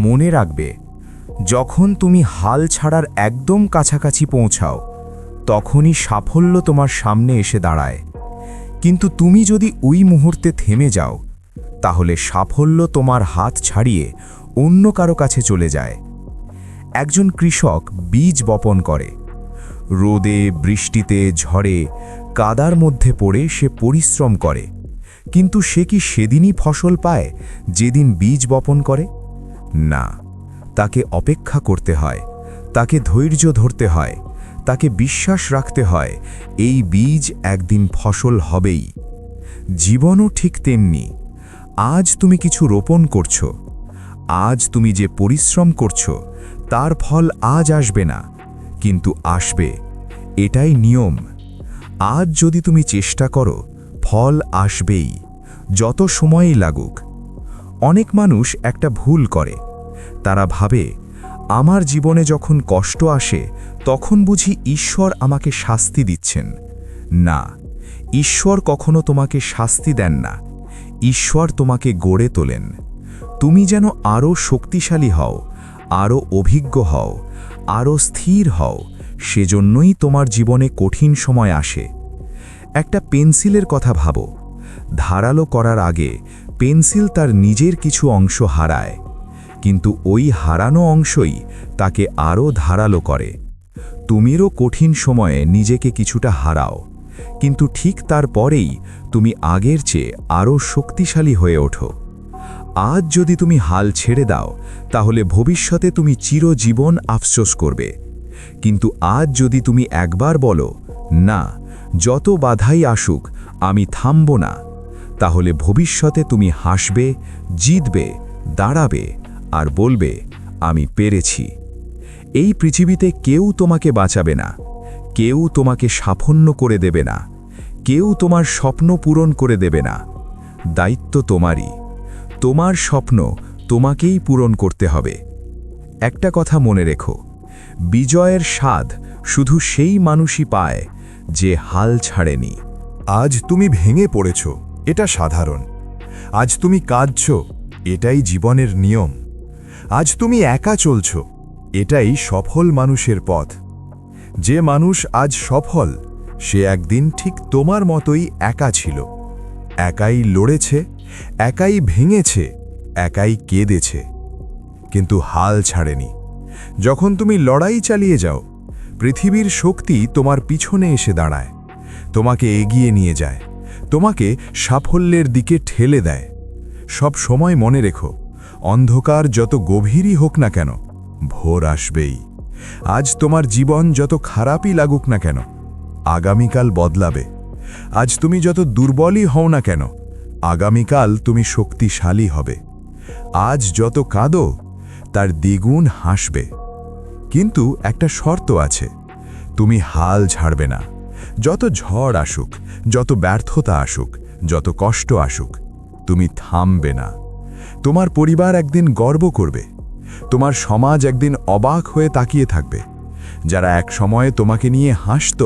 মনে রাখবে, যখন তুমি হাল ছাড়ার একদম কাছাকাছি পৌঁছাও, তখনই সাফল্য তোমার সামনে এসে দাঁড়ায়। কিন্তু তুমি যদি ওই মুহূর্তে থেমে যাও, তাহলে সাফল্য তোমার হাত ছাড়িয়ে অন্য কারো কাছে চলে যায়। একজন কৃষক বীজ বপন করে। রোদে, বৃষ্টিতে, ঝড়ে, কাদার মধ্যে পড়ে সে পরিশ্রম করে। কিন্তু সে কি সেদিনই ফসল পায় যেদিন বীজ বপন করে? না, তাকে অপেক্ষা করতে হয়, তাকে ধৈর্য ধরতে হয়, তাকে বিশ্বাস রাখতে হয় এই বীজ একদিন ফসল হবেই। জীবনও ঠিক তেমনি। আজ তুমি কিছু রোপণ করছো, আজ তুমি যে পরিশ্রম করছো তার ফল আজ আসবে না, কিন্তু আসবে। এটাই নিয়ম। আজ যদি তুমি চেষ্টা করো, ফল আসবেই, যত সময়ই লাগুক। অনেক মানুষ একটা ভুল করে। তারা ভাবে, আমার জীবনে যখন কষ্ট আসে তখন বুঝি ঈশ্বর আমাকে শাস্তি দিচ্ছেন। না, ঈশ্বর কখনো তোমাকে শাস্তি দেন না। ঈশ্বর তোমাকে গড়ে তোলেন। তুমি যেন আরও শক্তিশালী হও, আরও অভিজ্ঞ হও, আরও স্থির হও। সেজন্যই তোমার জীবনে কঠিন সময় আসে। একটা পেন্সিলের কথা ভাবো। ধারালো করার আগে পেন্সিল তার নিজের কিছু অংশ হারায়, কিন্তু ওই হারানো অংশই তাকে আরও ধারালো করে। তুমিরও কঠিন সময়ে নিজেকে কিছুটা হারাও, কিন্তু ঠিক তারপরেই তুমি আগের চেয়ে আরও শক্তিশালী হয়ে ওঠো। আজ যদি তুমি হাল ছেড়ে দাও, তাহলে ভবিষ্যতে তুমি চিরজীবন আফসোস করবে। কিন্তু আজ যদি তুমি একবার বলো, না, যত বাধাই আসুক আমি থামব না, তাহলে ভবিষ্যতে তুমি হাসবে, জিতবে, দাঁড়াবে আর বলবে, আমি পেরেছি। এই পৃথিবীতে কেউ তোমাকে বাঁচাবে না, কেউ তোমাকে সাফল্য করে দেবে না, কেউ তোমার স্বপ্ন পূরণ করে দেবে না। দায়িত্ব তোমারই। তোমার স্বপ্ন তোমাকেই পূরণ করতে হবে। একটা কথা মনে রেখো, বিজয়ের স্বাদ শুধু সেই মানুষই পায় যে হাল ছাড়েনি। আজ তুমি ভেঙে পড়েছ, এটা সাধারণ। আজ তুমি কাঁদছ, এটাই জীবনের নিয়ম। আজ তুমি একা চলছ, এটাই সফল মানুষের পথ। যে মানুষ আজ সফল, সে একদিন ঠিক তোমার মতোই একা ছিল। একাই লড়েছে, একাই ভেঙেছে, একাই কেঁদেছে, কিন্তু হাল ছাড়েনি। যখন তুমি লড়াই চালিয়ে যাও, পৃথিবীর শক্তি তোমার পিছনে এসে দাঁড়ায়, তোমাকে এগিয়ে নিয়ে যায়, তোমাকে সাফল্যের দিকে ঠেলে দেয়। সব সময় মনে রেখো, অন্ধকার যত গভীরই হোক না কেন, ভোর আসবেই। আজ তোমার জীবন যত খারাপই লাগুক না কেন, আগামীকাল বদলাবে। আজ তুমি যত দুর্বলই হও না কেন, আগামীকাল তুমি শক্তিশালী হবে। আজ যত কাঁদো, তার দ্বিগুণ হাসবে। কিন্তু একটা শর্ত আছে, তুমি হাল ছাড়বে না। যত ঝড় আসুক, যত ব্যর্থতা আসুক, যত কষ্ট আসুক, তুমি থামবে না। তোমার পরিবার একদিন গর্ব করবে, তোমার সমাজ একদিন অবাক হয়ে তাকিয়ে থাকবে। যারা এক সময়ে তোমাকে নিয়ে হাসত,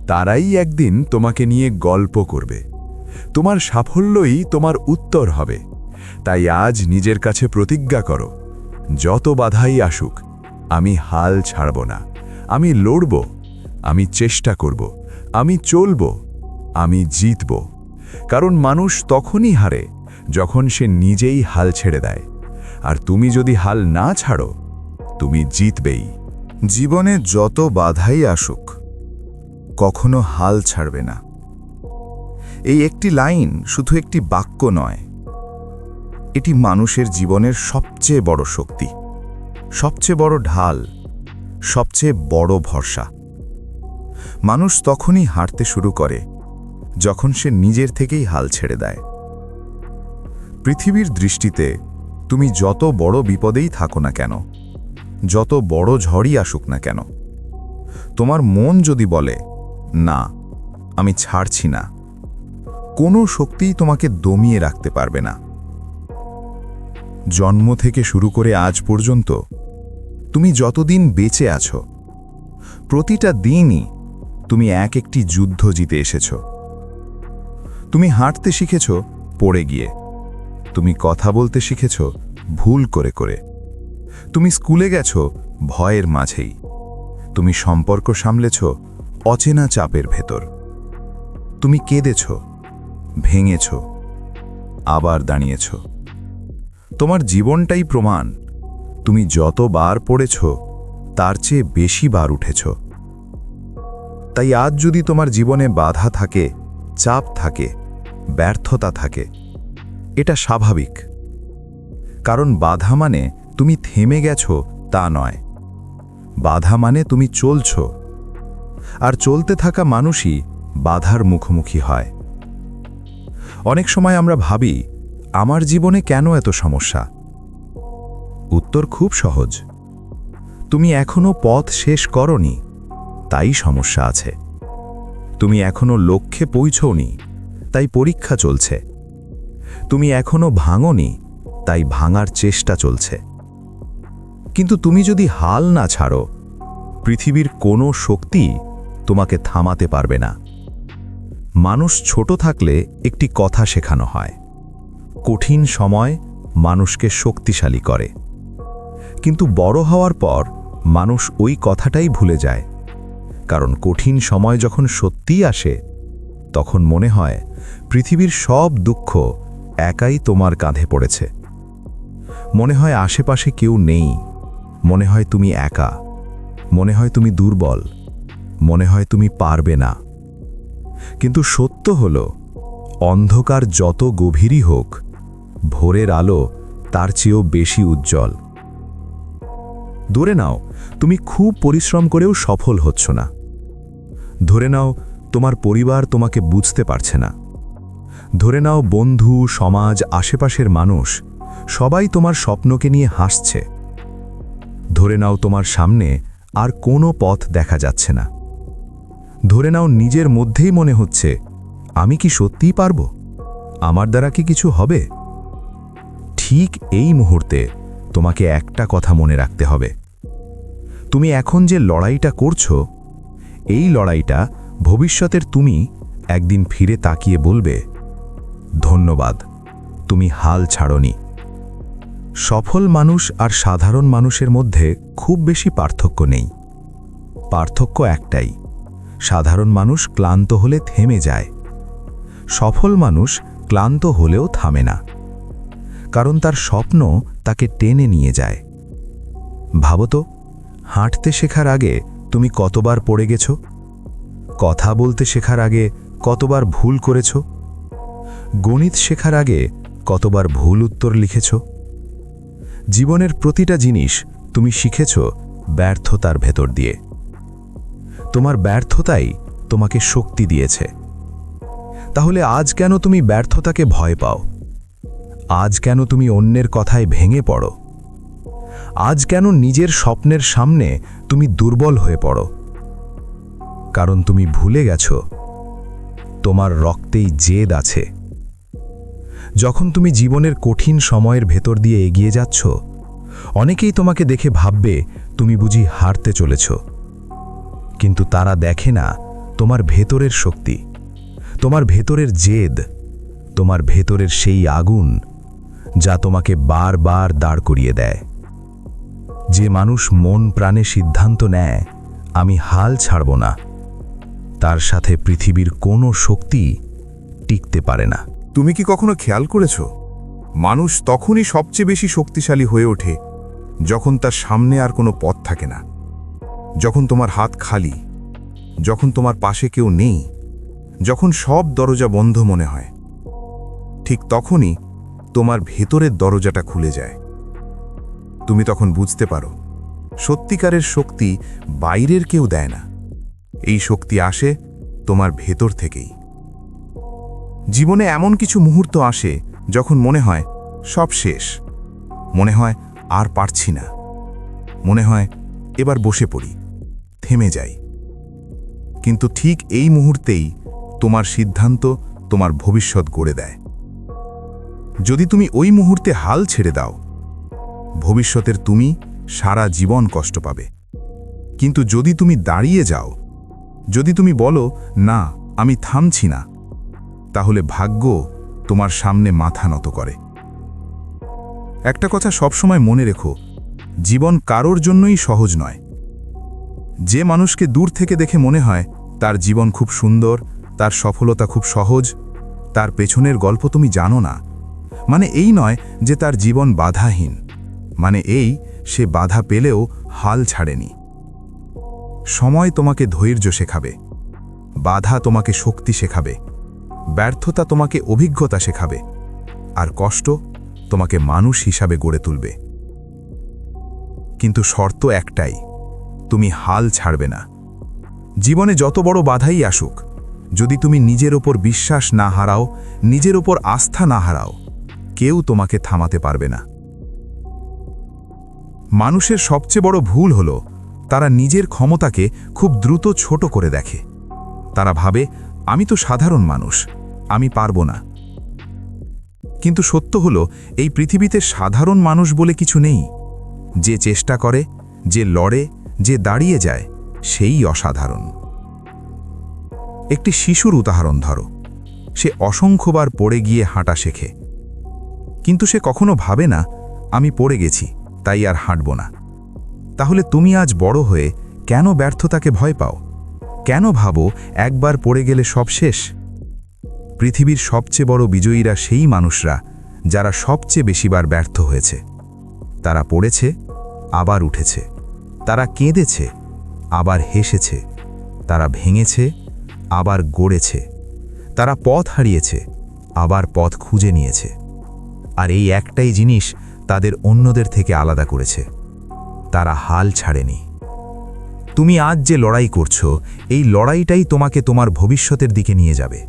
তারাই একদিন তোমাকে নিয়ে গল্প করবে। তোমার সাফল্যই তোমার উত্তর হবে। তাই আজ নিজের কাছে প্রতিজ্ঞা করো, যত বাধাই আসুক আমি হাল ছাড়ব না। আমি লড়ব, আমি চেষ্টা করব, আমি চলব, আমি জিতব। কারণ মানুষ তখনই হারে যখন সে নিজেই হাল ছেড়ে দেয়। আর তুমি যদি হাল না ছাড়ো, তুমি জিতবেই। জীবনে যত বাধাই আসুক, কখনো হাল ছাড়বে না। এই একটি লাইন শুধু একটি বাক্য নয়, এটি মানুষের জীবনের সবচেয়ে বড় শক্তি, সবচেয়ে বড় ঢাল, সবচেয়ে বড় ভরসা। মানুষ তখনই হাঁটতে শুরু করে যখন সে নিজের থেকেই হাল ছেড়ে দেয়। পৃথিবীর দৃষ্টিতে তুমি যত বড় বিপদেই থাকো না কেন, যত বড় ঝড়ই আসুক না কেন, তোমার মন যদি বলে, না, আমি ছাড়ছি না, কোনো শক্তিই তোমাকে দমিয়ে রাখতে পারবে না। জন্ম থেকে শুরু করে আজ পর্যন্ত তুমি যতদিন বেঁচে আছো, প্রতিটা দিনই তুমি এক একটি যুদ্ধ জিতে এসেছো। তুমি হাঁটতে শিখেছো পড়ে গিয়ে, তুমি কথা বলতে শিখেছো ভুল করে করে, তুমি স্কুলে গেছো ভয়ের মাঝেই, তুমি সম্পর্ক সামলেছ অচেনা চাপের ভেতর, তুমি কেঁদেছ, ভেঙেছ, আবার দাঁড়িয়েছ। তোমার জীবনটাই প্রমাণ, তুমি যতবার পড়েছ তার চেয়ে বেশি বার উঠেছ। তাই আজ যদি তোমার জীবনে বাধা থাকে, চাপ থাকে, ব্যর্থতা থাকে, এটা স্বাভাবিক। কারণ বাধা মানে তুমি থেমে গেছো তা নয়, বাধা মানে তুমি চলছ, আর চলতে থাকা মানুষই বাধার মুখোমুখি হয়। অনেক সময় আমরা ভাবি, আমার জীবনে কেন এত সমস্যা? উত্তর খুব সহজ, তুমি এখনো পথ শেষ করনি, তাই সমস্যা আছে। তুমি এখনো লক্ষ্যে পৌঁছওনি, তাই পরীক্ষা চলছে। তুমি এখনো ভাঙোনি, তাই ভাঙার চেষ্টা চলছে। কিন্তু তুমি যদি হাল না ছাড়ো, পৃথিবীর কোনো শক্তি তোমাকে থামাতে পারবে না। মানুষ ছোট থাকলে একটি কথা শেখানো হয়, কঠিন সময় মানুষকে শক্তিশালী করে। কিন্তু বড় হওয়ার পর মানুষ ওই কথাটাই ভুলে যায়। কারণ কঠিন সময় যখন সত্যিই আসে, তখন মনে হয় পৃথিবীর সব দুঃখ একাই তোমার কাঁধে পড়েছে। মনে হয় আশেপাশে কেউ নেই, মনে হয় তুমি একা, মনে হয় তুমি দুর্বল, মনে হয় তুমি পারবে না। কিন্তু সত্য হলো, অন্ধকার যত গভীরই হোক, ভোরের আলো তার চেয়েও বেশি উজ্জ্বল। ধরে নাও তুমি খুব পরিশ্রম করেও সফল হচ্ছ না। ধরে নাও তোমার পরিবার তোমাকে বুঝতে পারছে না। ধরে নাও বন্ধু, সমাজ, আশেপাশের মানুষ সবাই তোমার স্বপ্নকে নিয়ে হাসছে। ধরে নাও তোমার সামনে আর কোনো পথ দেখা যাচ্ছে না। ধরে নাও নিজের মধ্যেই মনে হচ্ছে, আমি কি সত্যিই পারবো? আমার দ্বারা কি কিছু হবে? ঠিক এই মুহূর্তে তোমাকে একটা কথা মনে রাখতে হবে। তুমি এখন যে লড়াইটা করছো, এই লড়াইটা ভবিষ্যতের তুমি একদিন ফিরে তাকিয়ে বলবে, ধন্যবাদ, তুমি হাল ছাড়োনি। সফল মানুষ আর সাধারণ মানুষের মধ্যে খুব বেশি পার্থক্য নেই। পার্থক্য একটাই, সাধারণ মানুষ ক্লান্ত হলে থেমে যায়, সফল মানুষ ক্লান্ত হলেও থামে না। কারণ তার স্বপ্ন তাকে টেনে নিয়ে যায়। ভাবো তো, হাঁটতে শেখার আগে তুমি কতবার পড়ে গেছ? কথা বলতে শেখার আগে কতবার ভুল করেছ? গণিত শেখার আগে কতবার ভুল উত্তর লিখেছ? জীবনের প্রতিটা জিনিস তুমি শিখেছ ব্যর্থতার ভেতর দিয়ে। তোমার ব্যর্থতাই তোমাকে শক্তি দিয়েছে। তাহলে আজ কেন তুমি ব্যর্থতাকে ভয় পাও? আজ কেন তুমি অন্যের কথায় ভেঙে পড়ো? আজ কেন নিজের স্বপ্নের সামনে তুমি দুর্বল হয়ে পড়ো? কারণ তুমি ভুলে গেছো, তোমার রক্তেই জেদ আছে। যখন তুমি জীবনের কঠিন সময়ের ভেতর দিয়ে এগিয়ে যাচ্ছ, অনেকেই তোমাকে দেখে ভাববে তুমি বুঝি হারতে চলেছ। কিন্তু তারা দেখে না তোমার ভেতরের শক্তি, তোমার ভেতরের জেদ, তোমার ভেতরের সেই আগুন যা তোমাকে বারবার দাঁড় করিয়ে দেয়। যে মানুষ মন প্রাণে সিদ্ধান্ত নেয়, আমি হাল ছাড়ব না, তার সাথে পৃথিবীর কোনো শক্তি টিকতে পারে না। তুমি কি কখনো খেয়াল করেছ, মানুষ তখনই সবচেয়ে বেশি শক্তিশালী হয়ে ওঠে যখন তার সামনে আর কোনো পথ থাকে না, যখন তোমার হাত খালি, যখন তোমার পাশে কেউ নেই, যখন সব দরজা বন্ধ মনে হয়। ঠিক তখনই তোমার ভেতরের দরজাটা খুলে যায়। তুমি তখন বুঝতে পারো, সত্যিকারের শক্তি বাইরের কেউ দেয় না, এই শক্তি আসে তোমার ভেতর থেকেই। জীবনে এমন কিছু মুহূর্ত আসে যখন মনে হয় সব শেষ, মনে হয় আর পারছি না, মনে হয় এবার বসে পড়ি, থেমে যাই। কিন্তু ঠিক এই মুহূর্তেই তোমার সিদ্ধান্ত তোমার ভবিষ্যৎ গড়ে দেয়। যদি তুমি ওই মুহূর্তে হাল ছেড়ে দাও, ভবিষ্যতের তুমি সারা জীবন কষ্ট পাবে। কিন্তু যদি তুমি দাঁড়িয়ে যাও, যদি তুমি বলো, না আমি থামছি না, তাহলে ভাগ্য তোমার সামনে মাথা নত করে। একটা কথা সবসময় মনে রেখো, জীবন কারোর জন্যই সহজ নয়। যে মানুষকে দূর থেকে দেখে মনে হয় তার জীবন খুব সুন্দর, তার সফলতা খুব সহজ, তার পেছনের গল্প তুমি জানো না। মানে এই নয় যে তার জীবন বাধাহীন, মানে এই সে বাধা পেলেও হাল ছাড়েনি। সময় তোমাকে ধৈর্য শেখাবে, বাধা তোমাকে শক্তি শেখাবে, ব্যর্থতা তোমাকে অভিজ্ঞতা শেখাবে, আর কষ্ট তোমাকে মানুষ হিসাবে গড়ে তুলবে। কিন্তু শর্ত একটাই, তুমি হাল ছাড়বে না। জীবনে যত বড় বাধাই আসুক, যদি তুমি নিজের ওপর বিশ্বাস না হারাও, নিজের ওপর আস্থা না হারাও, কেউ তোমাকে থামাতে পারবে না। মানুষের সবচেয়ে বড় ভুল হলো তারা নিজের ক্ষমতাকে খুব দ্রুত ছোট করে দেখে। তারা ভাবে, আমি তো সাধারণ মানুষ, আমি পারবো না। কিন্তু সত্য হলো, এই পৃথিবীতে সাধারণ মানুষ বলে কিছু নেই। যে চেষ্টা করে, যে লড়ে, যে দাঁড়িয়ে যায়, সেই অসাধারণ। একটি শিশুর উদাহরণ ধরো। সে অসংখ্যবার পড়ে গিয়ে হাঁটা শেখে, কিন্তু সে কখনো ভাবে না আমি পড়ে গেছি, তাই আর হাঁটব না। তাহলে তুমি আজ বড় হয়ে কেন ব্যর্থতাকে ভয় পাও? কেন ভাবো একবার পড়ে গেলে সব শেষ? পৃথিবীর সবচেয়ে বড় বিজয়ীরা সেই মানুষরা যারা সবচেয়ে বেশিবার ব্যর্থ হয়েছে। তারা পড়েছে, আবার উঠেছে। তারা কেঁদেছে, আবার হেসেছে। তারা ভেঙেছে, আবার গড়েছে। তারা পথ হারিয়েছে, আবার পথ খুঁজে নিয়েছে। আর এই একটাই জিনিস তাদের অন্যদের থেকে আলাদা করেছে, তারা হাল ছাড়েনি। তুমি আজ যে লড়াই করছো, এই লড়াইটাই তোমাকে তোমার ভবিষ্যতের দিকে নিয়ে যাবে।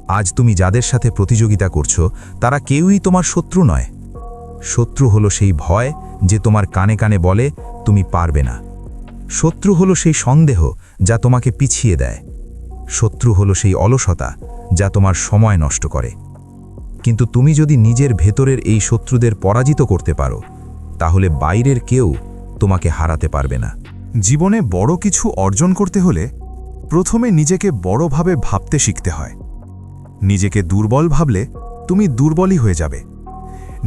আজ তুমি যাদের সাথে প্রতিযোগিতা করছো, তারা কেউই তোমার শত্রু নয়। শত্রু হলো সেই ভয় যে তোমার কানে কানে বলে তুমি পারবে না। শত্রু হলো সেই সন্দেহ যা তোমাকে পিছিয়ে দেয়। শত্রু হলো সেই অলসতা যা তোমার সময় নষ্ট করে। কিন্তু তুমি যদি নিজের ভেতরের এই শত্রুদের পরাজিত করতে পারো, তাহলে বাইরের কেউ তোমাকে হারাতে পারবে না। জীবনে বড় কিছু অর্জন করতে হলে প্রথমে নিজেকে বড়ভাবে ভাবতে শিখতে হয়। নিজেকে দুর্বল ভাবলে তুমি দুর্বলই হয়ে যাবে।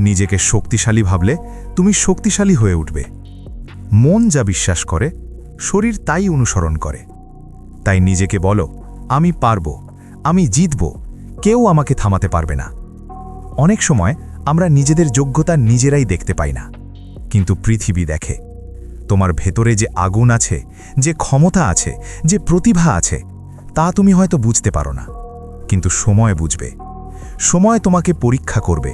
নিজেকে শক্তিশালী ভাবলে তুমি শক্তিশালী হয়ে উঠবে। মন যা বিশ্বাস করে, শরীর তাই অনুসরণ করে। তাই নিজেকে বলো, আমি পারবো, আমি জিতব, কেউ আমাকে থামাতে পারবে না। অনেক সময় আমরা নিজেদের যোগ্যতা নিজেরাই দেখতে পাই না, কিন্তু পৃথিবী দেখে। তোমার ভেতরে যে আগুন আছে, যে ক্ষমতা আছে, যে প্রতিভা আছে, তা তুমি হয়তো বুঝতে পারো না, কিন্তু সময় বুঝবে। সময় তোমাকে পরীক্ষা করবে,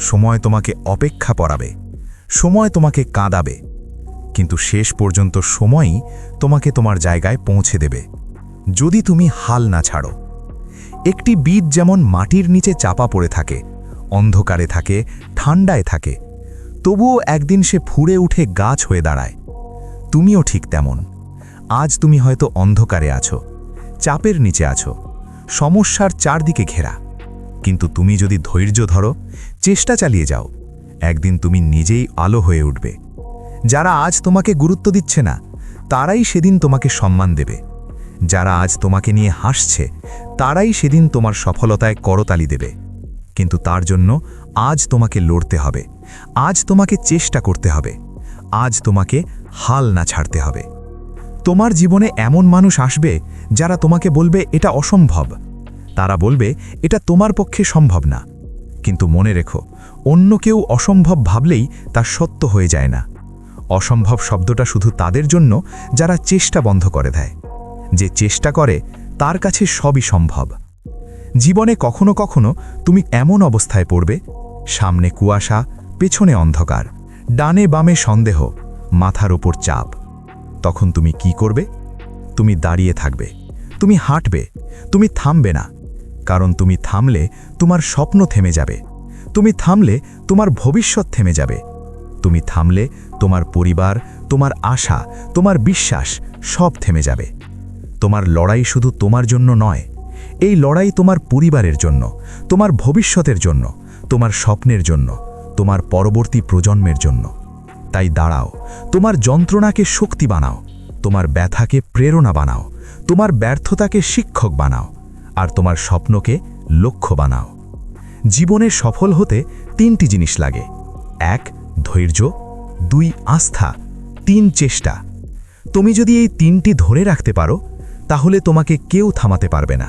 সময় তোমাকে অপেক্ষা পড়াবে, সময় তোমাকে কাঁদাবে, কিন্তু শেষ পর্যন্ত সময়ই তোমাকে তোমার জায়গায় পৌঁছে দেবে, যদি তুমি হাল না ছাড়ো। একটি বীজ যেমন মাটির নিচে চাপা পড়ে থাকে, অন্ধকারে থাকে, ঠান্ডায় থাকে, তবুও একদিন সে ফুঁড়ে উঠে গাছ হয়ে দাঁড়ায়। তুমিও ঠিক তেমন। আজ তুমি হয়তো অন্ধকারে আছো, চাপের নিচে আছো, সমস্যার চারদিকে ঘেরা, কিন্তু তুমি যদি ধৈর্য ধরো, চেষ্টা চালিয়ে যাও, একদিন তুমি নিজেই আলো হয়ে উঠবে। যারা আজ তোমাকে গুরুত্ব দিচ্ছে না, তারাই সেদিন তোমাকে সম্মান দেবে। যারা আজ তোমাকে নিয়ে হাসছে, তারাই সেদিন তোমার সফলতায় করতালি দেবে। কিন্তু তার জন্য আজ তোমাকে লড়তে হবে, আজ তোমাকে চেষ্টা করতে হবে, আজ তোমাকে হাল না ছাড়তে হবে। তোমার জীবনে এমন মানুষ আসবে যারা তোমাকে বলবে এটা অসম্ভব। তারা বলবে এটা তোমার পক্ষে সম্ভব না। কিন্তু মনে রেখো, অন্য কেউ অসম্ভব ভাবলেই তা সত্য হয়ে যায় না। অসম্ভব শব্দটা শুধু তাদের জন্য যারা চেষ্টা বন্ধ করে দেয়। যে চেষ্টা করে তার কাছে সবই সম্ভব। জীবনে কখনো কখনো তুমি এমন অবস্থায় পড়বে, সামনে কুয়াশা, পেছনে অন্ধকার, ডানে বামে সন্দেহ, মাথার ওপর চাপ। তখন তুমি কি করবে? তুমি দাঁড়িয়ে থাকবে, তুমি হাঁটবে, তুমি থামবে না। কারণ তুমি থামলে তোমার স্বপ্ন থেমে যাবে, তুমি থামলে তোমার ভবিষ্যৎ থেমে যাবে, তুমি থামলে তোমার পরিবার, তোমার আশা, তোমার বিশ্বাস সব থেমে যাবে। তোমার লড়াই শুধু তোমার জন্য নয়, এই লড়াই তোমার পরিবারের জন্য, তোমার ভবিষ্যতের জন্য, তোমার স্বপ্নের জন্য, তোমার পরবর্তী প্রজন্মের জন্য। তাই দাঁড়াও, তোমার যন্ত্রণাকে শক্তি বানাও, তোমার ব্যথাকে প্রেরণা বানাও, তোমার ব্যর্থতাকে শিক্ষক বানাও, আর তোমার স্বপ্নকে লক্ষ্য বানাও। জীবনে সফল হতে 3টি জিনিস লাগে: 1 ধৈর্য, 2 আস্থা, 3 চেষ্টা। তুমি যদি এই 3টি ধরে রাখতে পারো তাহলে তোমাকে কেউ থামাতে পারবে না।